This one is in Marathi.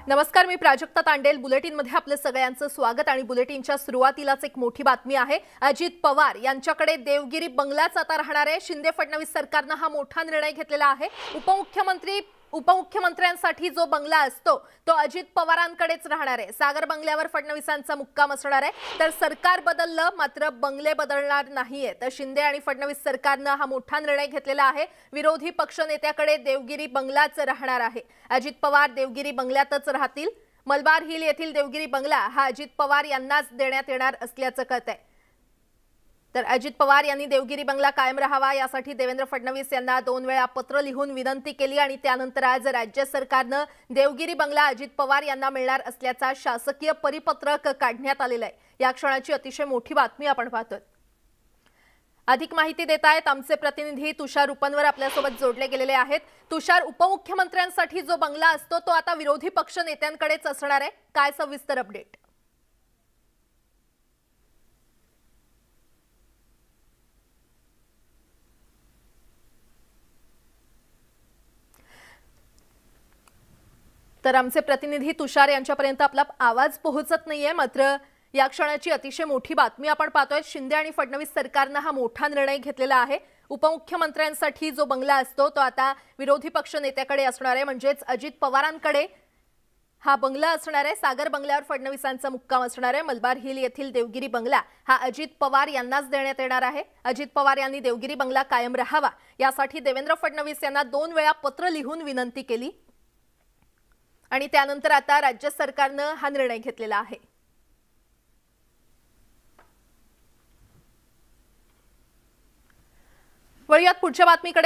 नमस्कार, मी प्राजक्ता तांडेल। बुलेटिनमध्ये आपलं सगळ्यांचं स्वागत आणि बुलेटिनच्या सुरुवातीलाच एक मोठी बातमी आहे। अजित पवार यांच्याकडे देवगिरी बंगलाच आता राहणार आहे। शिंदे फडणवीस सरकारने हा मोठा निर्णय घेतलेला आहे। उपमुख्यमंत्र्यांसाठी जो बंगला असतो तो अजित पवारांकडेच राहणार आहे। सागर बंगल्यावर फडणवीसांचा मुक्काम असणार आहे। तर सरकार बदललं मात्र बंगले बदलणार नाहीये। तर शिंदे आणि फडणवीस सरकारने हा मोठा निर्णय घेतलेला आहे। विरोधी पक्षनेत्याकडे देवगिरी बंगलाच राहणार आहे। अजित पवार देवगिरी बंगल्यातच राहतील। मलबार हिल येथील देवगिरी बंगला हा अजित पवार यांनाच देण्यात येणार असल्याचं कळतंय। तर अजित पवार यांनी देवगिरी बंगला कायम राहावा यासाठी देवेंद्र फडणवीस यांना 2 वेळा पत्र लिहून विनंती केली आणि त्यानंतर आज राज्य सरकारने देवगिरी बंगला अजित पवार यांना मिळणार असल्याचा शासकीय परिपत्रक काढण्यात आलेलं आहे। या क्षणाची अतिशय मोठी बातमी आपण पाहतोय। अधिक माहिती देत आहेत आमचे प्रतिनिधी तुषार उपनवर आपल्यासोबत जोडले गेलेले आहेत। तुषार, उपमुख्यमंत्र्यांसाठी जो बंगला असतो तो आता विरोधी पक्ष नेत्यांकडेच असणार आहे। काय सविस्तर अपडेट? तर आमचे प्रतिनिधी तुषार यांच्यापर्यंत आपला आवाज पोहोचत नाहीये, मात्र या क्षणाची अतिशय मोठी बातमी आपण पाहतोय। शिंदे आणि फडणवीस सरकारने हा मोठा निर्णय घेतलेला आहे। उपमुख्यमंत्र्यांसाठी जो बंगला असतो तो आता विरोधी पक्ष नेत्याकडे असणार आहे, म्हणजेच अजित पवारांकडे हा बंगला असणार आहे। सागर बंगल्यावर फडणवीसांचा मुक्काम असणार आहे। मलबार हिल येथील देवगिरी बंगला हा अजित पवार यांनाच देण्यात येणार आहे। अजित पवार यांनी देवगिरी बंगला कायम राहावा यासाठी देवेंद्र फडणवीस यांना 2 वेळा पत्र लिहून विनंती केली आणि त्यानंतर आता राज्य सरकारने हा निर्णय घेतलेला आहे। वळूयात पुढच्या बातमीकडे।